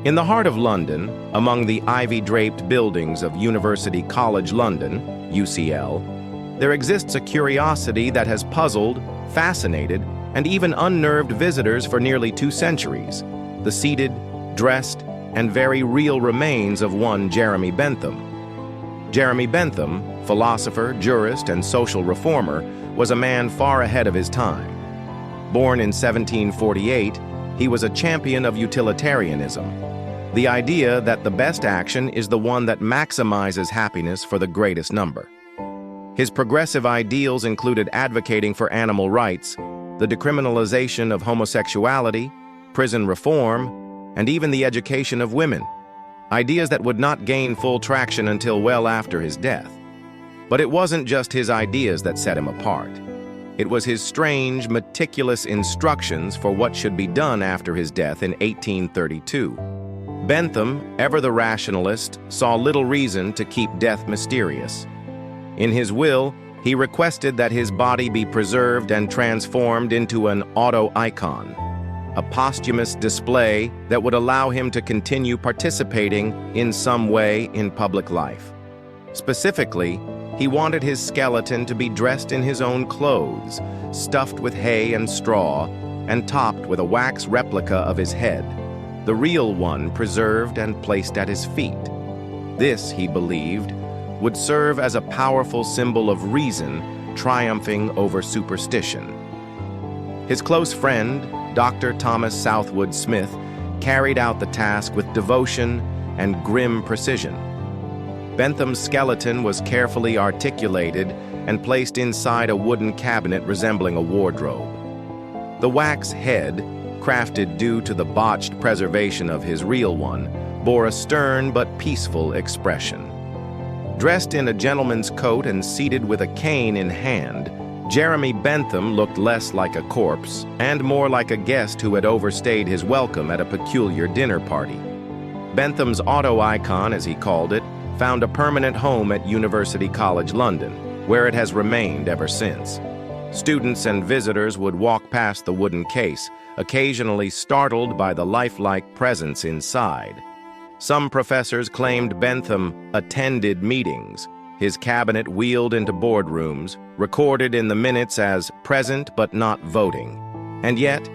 In the heart of London, among the ivy-draped buildings of University College London, UCL, there exists a curiosity that has puzzled, fascinated, and even unnerved visitors for nearly 2 centuries: the seated, dressed, and very real remains of one Jeremy Bentham. Jeremy Bentham, philosopher, jurist, and social reformer, was a man far ahead of his time. Born in 1748, he was a champion of utilitarianism, the idea that the best action is the one that maximizes happiness for the greatest number. His progressive ideals included advocating for animal rights, the decriminalization of homosexuality, prison reform, and even the education of women, ideas that would not gain full traction until well after his death. But it wasn't just his ideas that set him apart. It was his strange, meticulous instructions for what should be done after his death in 1832. Bentham, ever the rationalist, saw little reason to keep death mysterious. In his will, he requested that his body be preserved and transformed into an auto-icon, a posthumous display that would allow him to continue participating in some way in public life. Specifically, he wanted his skeleton to be dressed in his own clothes, stuffed with hay and straw, and topped with a wax replica of his head, the real one preserved and placed at his feet. This, he believed, would serve as a powerful symbol of reason triumphing over superstition. His close friend, Dr. Thomas Southwood Smith, carried out the task with devotion and grim precision. Bentham's skeleton was carefully articulated and placed inside a wooden cabinet resembling a wardrobe. The wax head, crafted due to the botched preservation of his real one, bore a stern but peaceful expression. Dressed in a gentleman's coat and seated with a cane in hand, Jeremy Bentham looked less like a corpse and more like a guest who had overstayed his welcome at a peculiar dinner party. Bentham's auto-icon, as he called it, found a permanent home at University College London, where it has remained ever since. Students and visitors would walk past the wooden case, occasionally startled by the lifelike presence inside. Some professors claimed Bentham attended meetings, his cabinet wheeled into boardrooms, recorded in the minutes as present but not voting. And yet,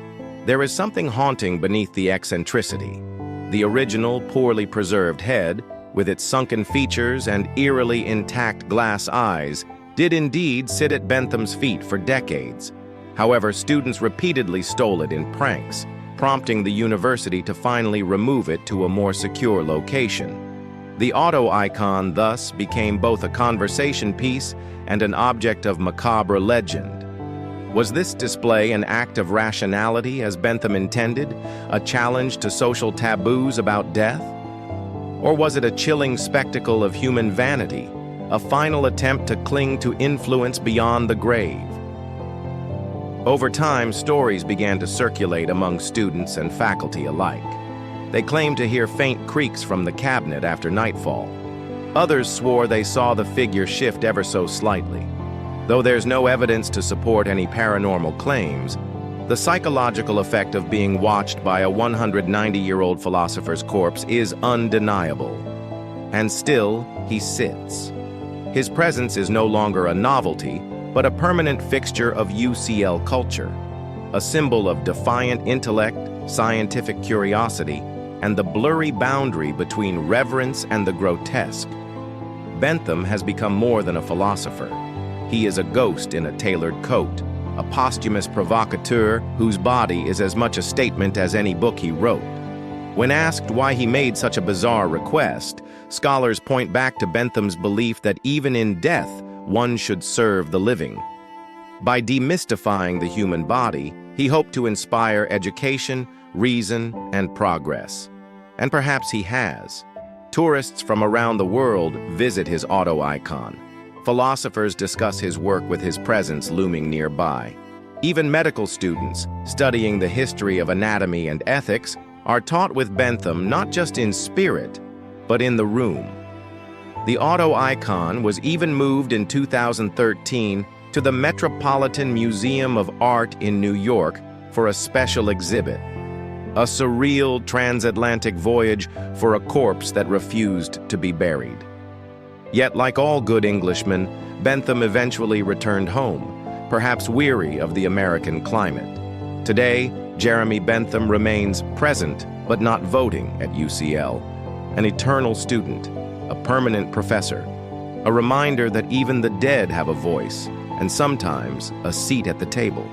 there is something haunting beneath the eccentricity. The original, poorly preserved head, with its sunken features and eerily intact glass eyes, did indeed sit at Bentham's feet for decades. However, students repeatedly stole it in pranks, prompting the university to finally remove it to a more secure location. The auto-icon thus became both a conversation piece and an object of macabre legend. Was this display an act of rationality as Bentham intended, a challenge to social taboos about death? Or was it a chilling spectacle of human vanity, a final attempt to cling to influence beyond the grave? Over time, stories began to circulate among students and faculty alike. They claimed to hear faint creaks from the cabinet after nightfall. Others swore they saw the figure shift ever so slightly. Though there's no evidence to support any paranormal claims, the psychological effect of being watched by a 190-year-old philosopher's corpse is undeniable. And still, he sits. His presence is no longer a novelty, but a permanent fixture of UCL culture, a symbol of defiant intellect, scientific curiosity, and the blurry boundary between reverence and the grotesque. Bentham has become more than a philosopher. He is a ghost in a tailored coat, a posthumous provocateur whose body is as much a statement as any book he wrote. When asked why he made such a bizarre request, scholars point back to Bentham's belief that even in death, one should serve the living. By demystifying the human body, he hoped to inspire education, reason, and progress. And perhaps he has. Tourists from around the world visit his auto-icon. Philosophers discuss his work with his presence looming nearby. Even medical students, studying the history of anatomy and ethics, are taught with Bentham not just in spirit, but in the room. The auto-icon was even moved in 2013 to the Metropolitan Museum of Art in New York for a special exhibit. a surreal transatlantic voyage for a corpse that refused to be buried. Yet, like all good Englishmen, Bentham eventually returned home, perhaps weary of the American climate. Today, Jeremy Bentham remains present but not voting at UCL, an eternal student, a permanent professor, a reminder that even the dead have a voice and sometimes a seat at the table.